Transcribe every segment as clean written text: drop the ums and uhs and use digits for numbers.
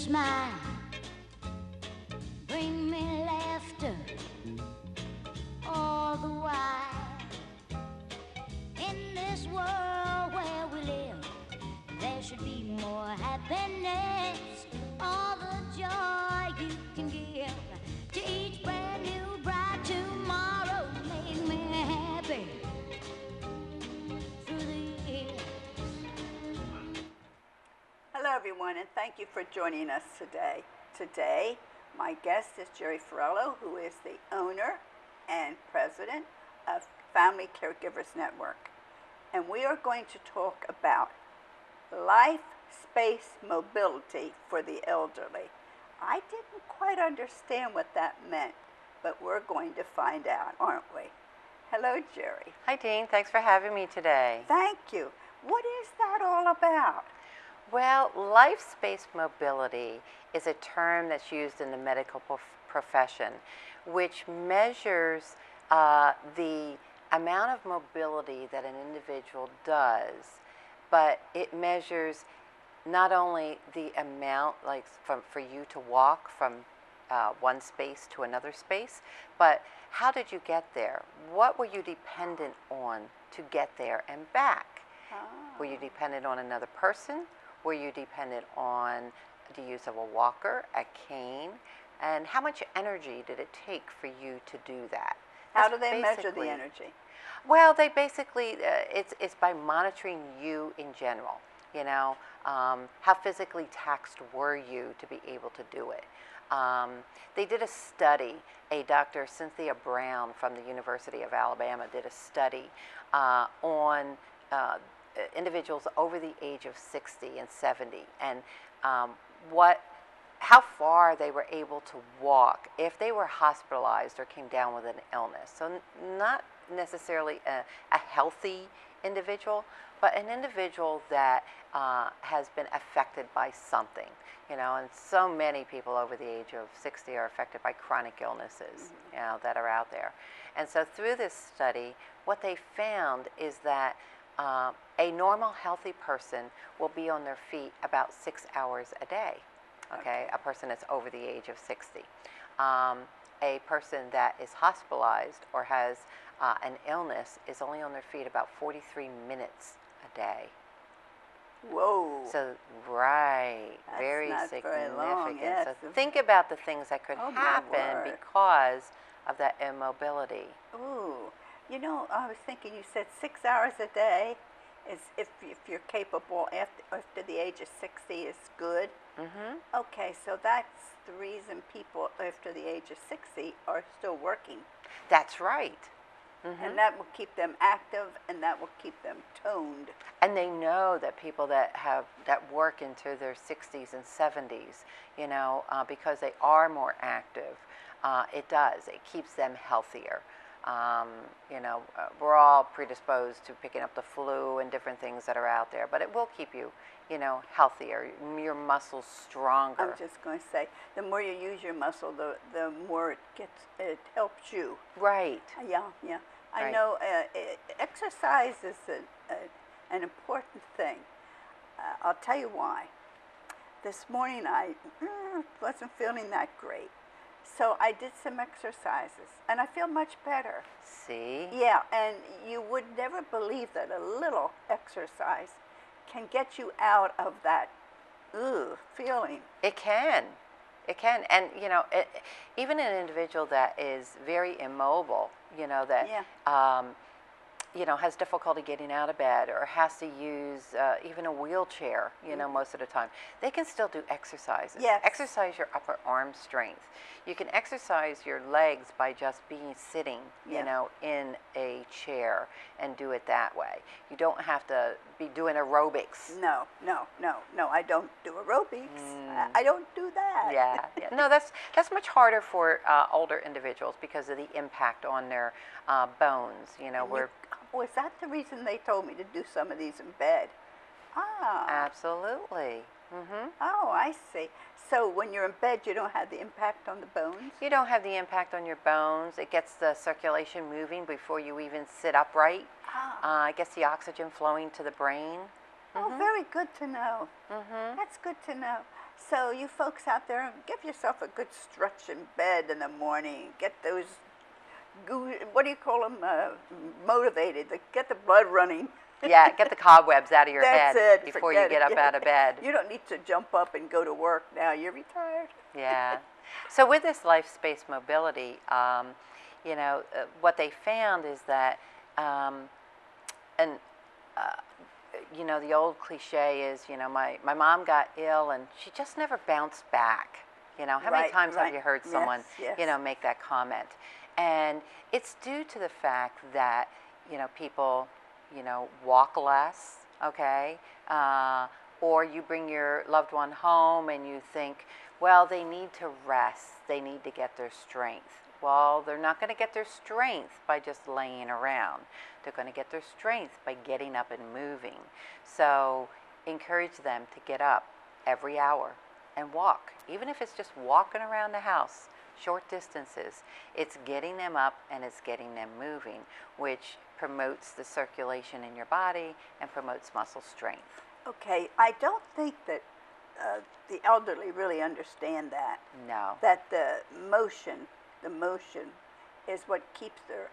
smile, bring me laughter all the while. In this world where we live, there should be more happiness, all the joy you can give to each brand new bright tomorrow. Make me happy through the years. Hello everyone, and thank you for joining us today. Today, my guest is Gerry Fioriglio, who is the owner and president of Family Caregivers Network. And we are going to talk about life space mobility for the elderly. I didn't quite understand what that meant, but we're going to find out, aren't we? Hello, Gerry. Hi, Dean. Thanks for having me today. Thank you. What is that all about? Well, life space mobility is a term that's used in the medical profession, which measures the amount of mobility that an individual does, but it measures not only the amount, like for you to walk from one space to another space, but how did you get there? What were you dependent on to get there and back? Oh. Were you dependent on another person? Were you dependent on the use of a walker, a cane? And how much energy did it take for you to do that? How do they measure the energy? Well, they basically, it's by monitoring you in general. You know, how physically taxed were you to be able to do it? They did a study, Dr. Cynthia Brown from the University of Alabama did a study on individuals over the age of 60 and 70 and how far they were able to walk if they were hospitalized or came down with an illness. So not necessarily a healthy individual, but an individual that has been affected by something, you know, and so many people over the age of 60 are affected by chronic illnesses, you know, that are out there. And so through this study, what they found is that a normal, healthy person will be on their feet about 6 hours a day, okay? A person that's over the age of 60. A person that is hospitalized or has an illness is only on their feet about 43 minutes a day. Whoa. So, right, That's very not significant. very long, yes. So think about the things that could happen because of that immobility. Ooh. You know, I was thinking, you said 6 hours a day is if you're capable after the age of 60 is good. Mm-hmm. Okay, so that's the reason people after the age of 60 are still working. That's right. Mm-hmm. And that will keep them active, and that will keep them toned. And they know that people that work into their 60s and 70s, you know, because they are more active, it does. It keeps them healthier. You know, we're all predisposed to picking up the flu and different things that are out there, but it will keep you, you know, healthier, your muscles stronger. I'm just going to say, the more you use your muscle, the more it helps you. Right. Yeah. Right. I know exercise is an important thing. I'll tell you why. This morning I wasn't feeling that great. So I did some exercises, and I feel much better. See? Yeah, and you would never believe that a little exercise can get you out of that feeling. It can. It can. And, you know, even an individual that is very immobile, you know, that you know, has difficulty getting out of bed or has to use even a wheelchair, you know, most of the time, they can still do exercises. Yes. Exercise your upper arm strength. You can exercise your legs by just sitting, you know, in a chair and do it that way. You don't have to be doing aerobics. No, I don't do aerobics. I don't do that. Yeah. No, that's much harder for older individuals because of the impact on their bones, you know, was that the reason they told me to do some of these in bed? Absolutely. Mm-hmm. Oh, I see. So when you're in bed, you don't have the impact on the bones? You don't have the impact on your bones. It gets the circulation moving before you even sit upright. It gets the oxygen flowing to the brain. Oh, very good to know. That's good to know. So you folks out there, give yourself a good stretch in bed in the morning. Get those, what do you call them, motivated. Get the blood running. Yeah, get the cobwebs out of your That's head it. before you get up out of bed. You don't need to jump up and go to work now. You're retired. Yeah. So with this life space mobility, what they found is that, and the old cliche is, my mom got ill and she just never bounced back. How many times have you heard someone, yes. Make that comment? And it's due to the fact that, people, walk less, okay? Or you bring your loved one home and you think, well, they need to rest. They need to get their strength. Well, they're not going to get their strength by just laying around. They're going to get their strength by getting up and moving. So encourage them to get up every hour and walk. Even if it's just walking around the house, short distances, it's getting them up and it's getting them moving, which promotes the circulation in your body and promotes muscle strength. Okay, I don't think that the elderly really understand that. No. That the motion is what keeps their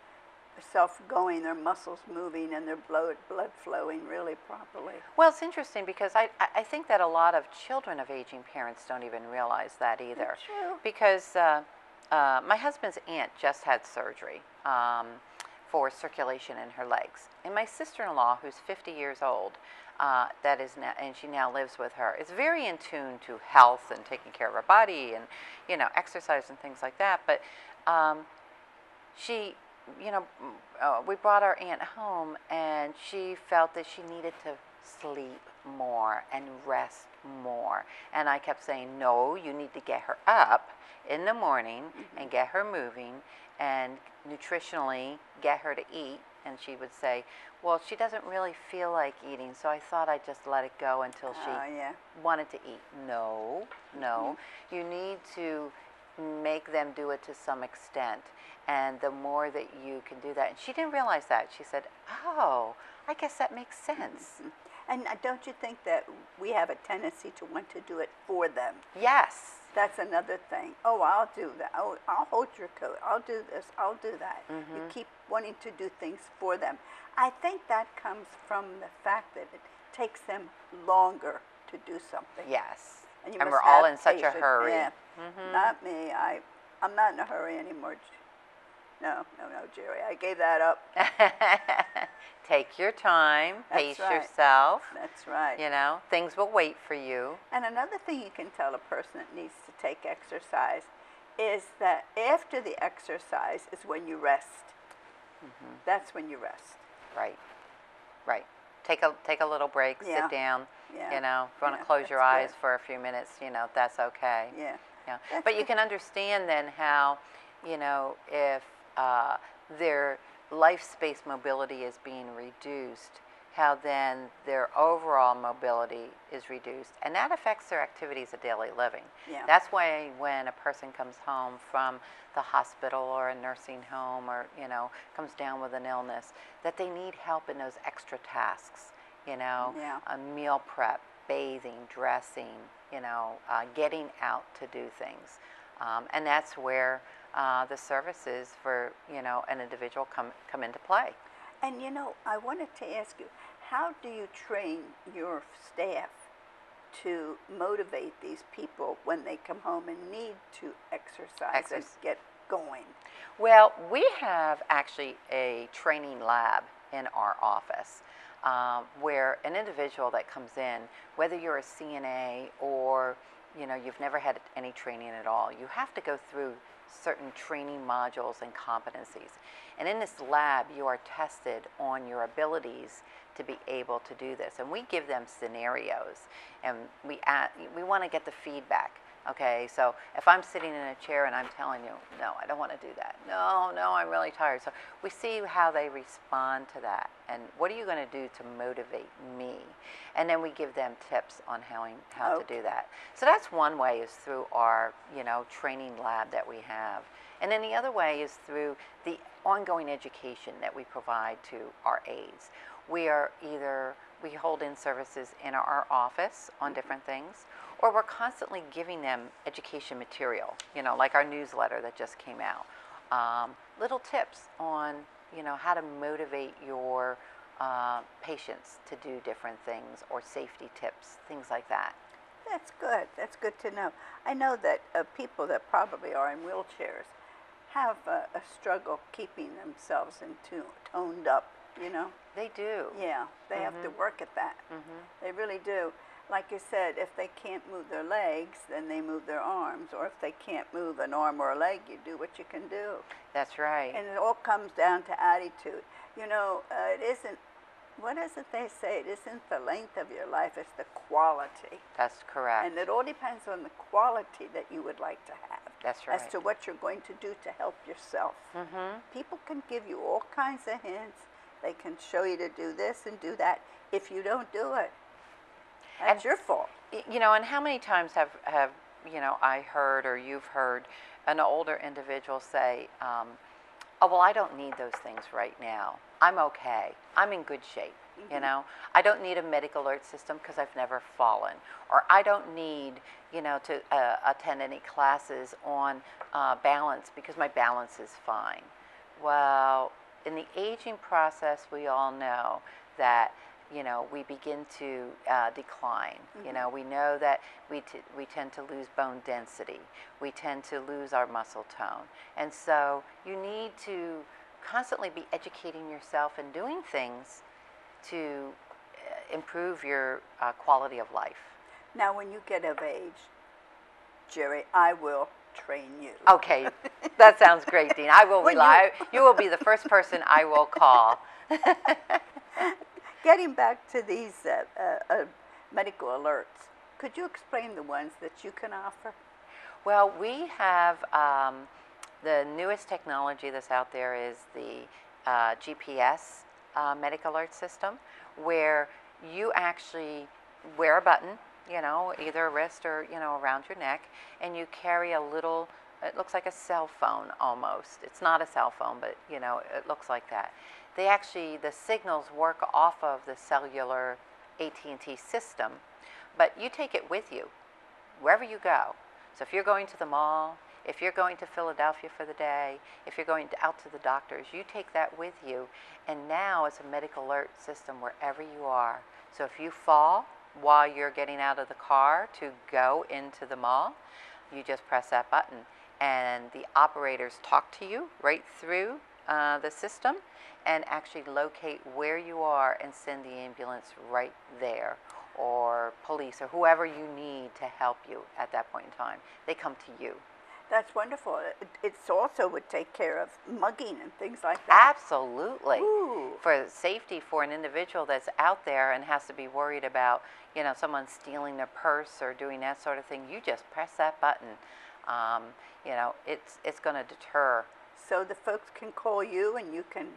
self going, their muscles moving, and their blood flowing really properly. Well, it's interesting because I think that a lot of children of aging parents don't even realize that either. True. Because my husband's aunt just had surgery for circulation in her legs. And my sister-in-law, who's 50 years old, and she now lives with her, is very in tune to health and taking care of her body and, exercise and things like that. But she, we brought our aunt home and she felt that she needed to sleep more and rest more. And I kept saying, no, you need to get her up in the morning and get her moving and nutritionally get her to eat. And she would say, well, she doesn't really feel like eating, so I thought I'd just let it go until she wanted to eat. No. You need to make them do it to some extent. And the more that you can do that. And she didn't realize that. She said, oh, I guess that makes sense. And don't you think that we have a tendency to want to do it for them? Yes. That's another thing. Oh, I'll do that. Oh, I'll hold your coat. I'll do this. I'll do that. You keep wanting to do things for them. I think that comes from the fact that it takes them longer to do something. Yes. And we're all in such a patience. hurry. Yeah. Not me. I'm not in a hurry anymore. No, Gerry. I gave that up. Take your time. Pace yourself. That's right. Things will wait for you. And another thing you can tell a person that needs to take exercise is that after the exercise is when you rest. That's when you rest. Right. Take a little break. Sit down. Yeah. If you want to close your eyes for a few minutes, that's okay. Yeah. But you can understand then how, if their life space mobility is being reduced, how then their overall mobility is reduced, and that affects their activities of daily living. Yeah. That's why when a person comes home from the hospital or a nursing home or, comes down with an illness, that they need help in those extra tasks, a meal prep, bathing, dressing, getting out to do things. And that's where the services for, an individual come into play. And I wanted to ask you, how do you train your staff to motivate these people when they come home and need to exercise and get going? Well, we have actually a training lab in our office where an individual that comes in, whether you're a CNA or you've never had any training at all, you have to go through certain training modules and competencies. And in this lab, you are tested on your abilities to be able to do this. And we give them scenarios, and we want to get the feedback. Okay, so if I'm sitting in a chair and I'm telling you, no, I don't want to do that. No, I'm really tired. So we see how they respond to that. And what are you going to do to motivate me? And then we give them tips on how to do that. So that's one way, is through our, training lab that we have. And then the other way is through the ongoing education that we provide to our aides. We hold in services in our office on different things, or we're constantly giving them education material, like our newsletter that just came out. Little tips on, how to motivate your patients to do different things, or safety tips, things like that. That's good. That's good to know. I know that people that probably are in wheelchairs have a struggle keeping themselves toned up, They do. Yeah, they have to work at that. They really do. Like you said, if they can't move their legs, then they move their arms. Or if they can't move an arm or a leg, you do what you can do. That's right. And it all comes down to attitude. It isn't, what is it they say? It isn't the length of your life, it's the quality. That's correct. And it all depends on the quality that you would like to have. That's right. As to what you're going to do to help yourself. People can give you all kinds of hints. They can show you to do this and do that. If you don't do it, that's your fault. And how many times have I heard, or you've heard, an older individual say, oh, well, I don't need those things right now. I'm okay. I'm in good shape. I don't need a medical alert system because I've never fallen. Or I don't need, to attend any classes on balance because my balance is fine. Well, in the aging process, we all know that we begin to decline. We know that we tend to lose bone density. We tend to lose our muscle tone. And so you need to constantly be educating yourself and doing things to improve your quality of life. Now, when you get of age, Gerry, I will train you. Okay, that sounds great, Dene. I will rely. You will be the first person I will call. Getting back to these medical alerts, could you explain the ones that you can offer? Well, we have the newest technology that's out there is the GPS medical alert system, where you actually wear a button, either a wrist or, around your neck, and you carry a little, it looks like a cell phone almost. It's not a cell phone, but, it looks like that. The signals work off of the cellular AT&T system, but you take it with you wherever you go. So if you're going to the mall, if you're going to Philadelphia for the day, if you're going out to the doctors, you take that with you. And now it's a medical alert system wherever you are. So if you fall while you're getting out of the car to go into the mall, you just press that button. And the operators talk to you right through the system and actually locate where you are and send the ambulance right there, or police, or whoever you need to help you at that point in time. They come to you. That's wonderful. It also would take care of mugging and things like that. Absolutely. Ooh. For safety for an individual that's out there and has to be worried about, someone stealing their purse or doing that sort of thing, you just press that button. It's going to deter. So the folks can call you and you can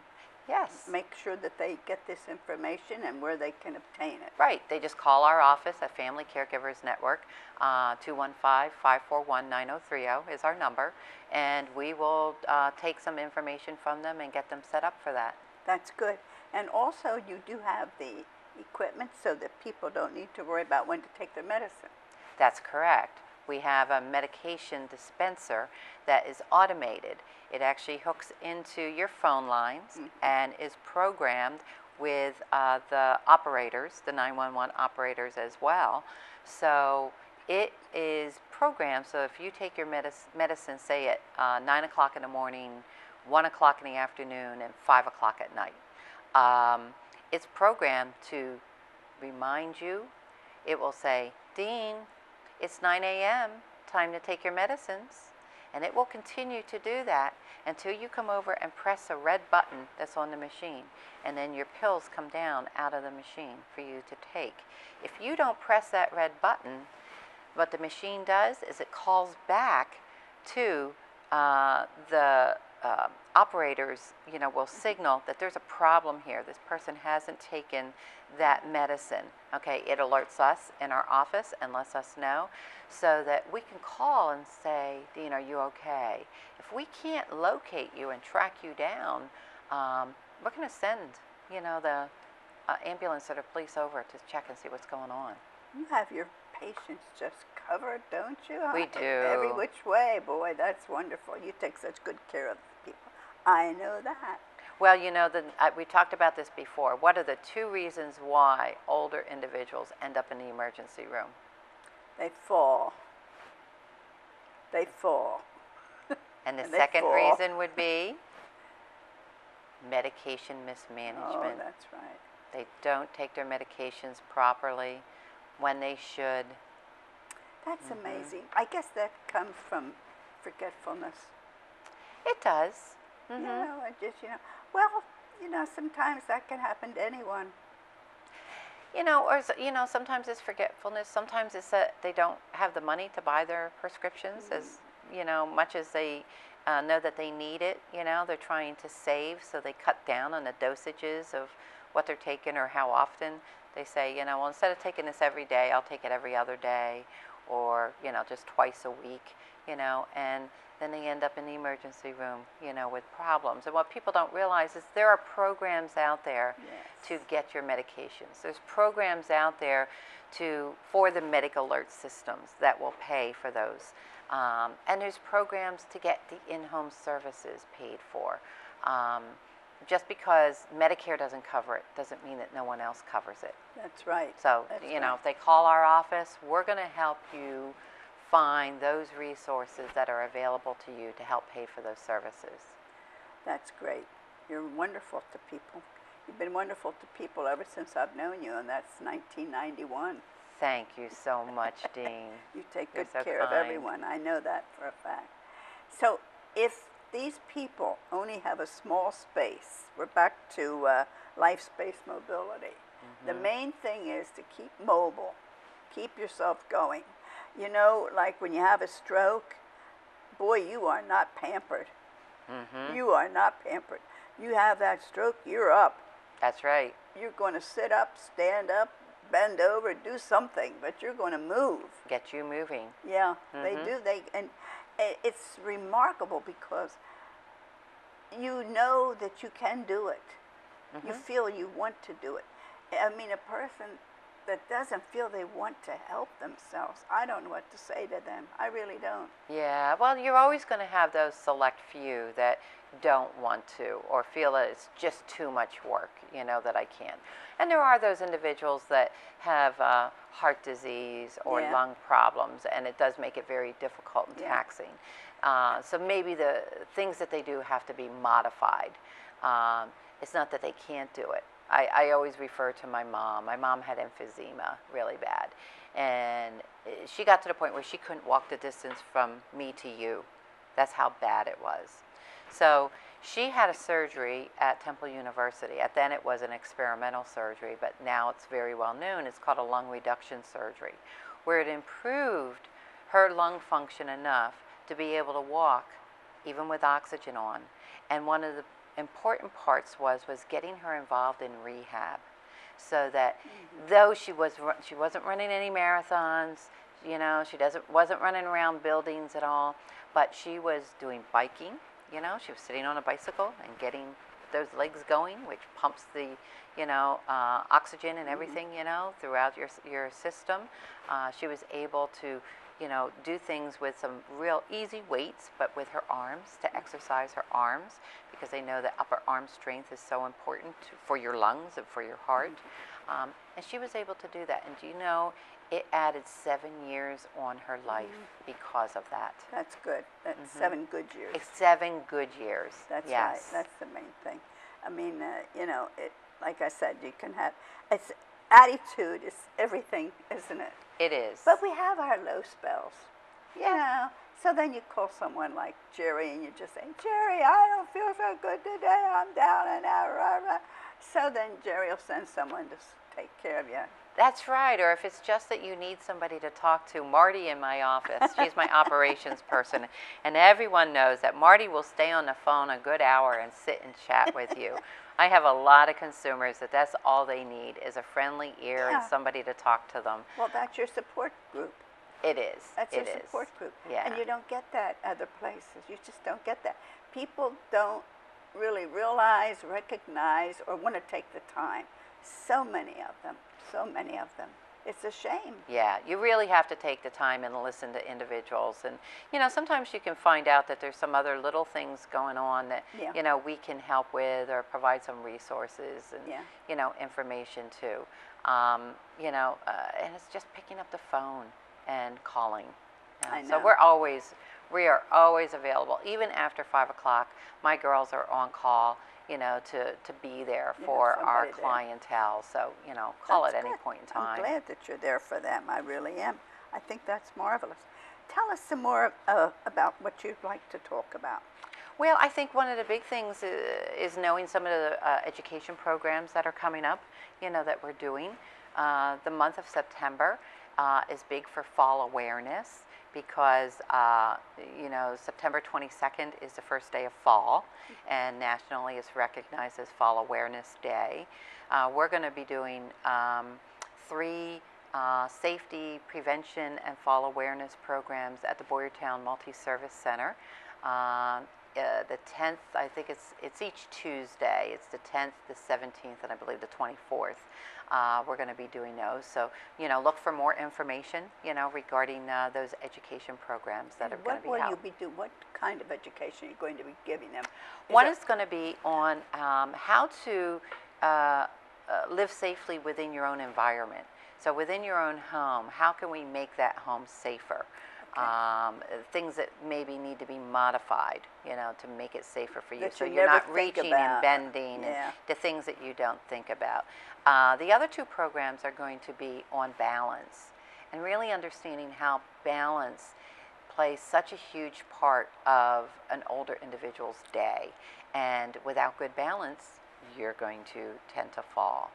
make sure that they get this information and where they can obtain it. Right. They just call our office at Family Caregivers Network. 215-541-9030 is our number, and we will take some information from them and get them set up for that. That's good. And also you do have the equipment so that people don't need to worry about when to take their medicine. That's correct. We have a medication dispenser that is automated. It actually hooks into your phone lines and is programmed with the operators, the 911 operators as well. So it is programmed, so if you take your medicine, say at 9 o'clock in the morning, 1 o'clock in the afternoon, and 5 o'clock at night, it's programmed to remind you. It will say, Dene, it's 9 a.m., time to take your medicines. And it will continue to do that until you come over and press a red button that's on the machine. And then your pills come down out of the machine for you to take. If you don't press that red button, what the machine does is it calls back to the operators, will signal that there's a problem here. This person hasn't taken that medicine. Okay, it alerts us in our office and lets us know so that we can call and say, Dene, are you okay? If we can't locate you and track you down, we're going to send, the ambulance or the police over to check and see what's going on. You have your patients just covered, don't you? We do. Every which way. Boy, that's wonderful. You take such good care of the people. I know that. Well, you know, we talked about this before. What are the 2 reasons why older individuals end up in the emergency room? They fall. They fall. And the And they second fall. reason would be medication Oh, mismanagement. that's right. They don't take their medications properly when they should. That's amazing. I guess that comes from forgetfulness. It does. You know, well, sometimes that can happen to anyone. You know, or sometimes it's forgetfulness. Sometimes it's that they don't have the money to buy their prescriptions as much as they know that they need it. You know, they're trying to save, so they cut down on the dosages of what they're taking or how often. They say, well, instead of taking this every day, I'll take it every other day, or just twice a week. And then they end up in the emergency room, with problems. And what people don't realize is there are programs out there to get your medications. There's programs out there for the medical alert systems that will pay for those. And there's programs to get the in-home services paid for. Just because Medicare doesn't cover it doesn't mean that no one else covers it. That's right. So, if they call our office, we're going to help you find those resources that are available to you to help pay for those services. That's great. You're wonderful to people. You've been wonderful to people ever since I've known you, and that's 1991. Thank you so much, Dean. You take You're good so care of kind. everyone. I know that for a fact. So if these people only have a small space, we're back to life space mobility. The main thing is to keep mobile, keep yourself going. Like when you have a stroke, boy, you are not pampered. You are not pampered. You have that stroke, you're up. That's right. You're going to sit up, stand up, bend over, do something, but you're going to move. Get you moving. Yeah, they do. And it's remarkable because you know that you can do it. You feel you want to do it. I mean, a person that doesn't feel they want to help themselves, I don't know what to say to them. I really don't. Yeah, well, you're always going to have those select few that don't want to or feel that it's just too much work, that I can't. And there are those individuals that have heart disease or lung problems, and it does make it very difficult and taxing. So maybe the things that they do have to be modified. It's not that they can't do it. I always refer to my mom. My mom had emphysema really bad. And she got to the point where she couldn't walk the distance from me to you. That's how bad it was. So she had a surgery at Temple University. Then it was an experimental surgery, but now it's very well known. It's called a lung reduction surgery, where it improved her lung function enough to be able to walk, even with oxygen on. And one of the important parts was getting her involved in rehab, so that though she wasn't running any marathons, she wasn't running around buildings at all, but she was doing biking. She was sitting on a bicycle and getting those legs going, which pumps the oxygen and everything throughout your system. She was able to do things with some real easy weights, but with her arms, to exercise her arms, because they know that upper arm strength is so important for your lungs and for your heart. And she was able to do that. And do you know, it added 7 years on her life because of that. That's good. That's 7 good years. It's 7 good years. That's yes. right. That's the main thing. I mean, like I said, you can have, attitude is everything, isn't it? It is. But we have our low spells, So then you call someone like Gerry and you just say, Gerry, I don't feel so good today. I'm down and out. Rah, rah. So then Gerry will send someone to take care of you. That's right. Or if it's just that you need somebody to talk to, Marty in my office, she's my operations person, and everyone knows that Marty will stay on the phone a good hour and sit and chat with you. I have a lot of consumers that's all they need is a friendly ear and somebody to talk to them. Well, that's your support group. It is. That's your support group. Yeah. And you don't get that other places. You just don't get that. People don't really realize, recognize, or want to take the time. So many of them. So many of them. It's a shame. Yeah, you really have to take the time and listen to individuals. And, sometimes you can find out that there's some other little things going on that, Yeah. we can help with or provide some resources and, Yeah. information too. And it's just picking up the phone and calling. I So know. we are always available. Even after 5 o'clock, my girls are on call, to be there You have for our somebody there. clientele. So, call That's at any good. point in time. I'm glad that you're there for them. I really am. I think that's marvelous. Tell us some more about what you'd like to talk about. Well, I think one of the big things is knowing some of the education programs that are coming up, that we're doing. The month of September is big for fall awareness because, September 22nd is the first day of fall, and nationally it's recognized as Fall Awareness Day. We're going to be doing 3 safety, prevention, and fall awareness programs at the Boyertown Multi-Service Center. The 10th, I think it's each Tuesday. It's the 10th, the 17th, and I believe the 24th. We're going to be doing those. So, look for more information, regarding those education programs that are going to be What will out. you be doing? What kind of education are you going to be giving them? One is going to be on how to live safely within your own environment. So within your own home, how can we make that home safer? Things that maybe need to be modified, to make it safer for you. That So you you're never not think reaching about. and bending Yeah. and the things that you don't think about. The other 2 programs are going to be on balance and really understanding how balance plays such a huge part of an older individual's day. And without good balance, you're going to tend to fall.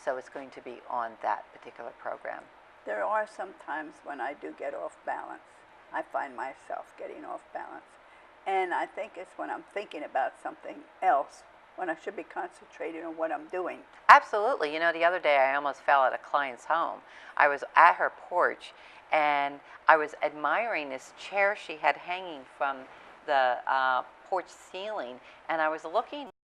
So it's going to be on that particular program. There are some times when I do get off balance. I find myself getting off balance. And I think it's when I'm thinking about something else, when I should be concentrating on what I'm doing. Absolutely. The other day I almost fell at a client's home. I was at her porch and I was admiring this chair she had hanging from the porch ceiling, and I was looking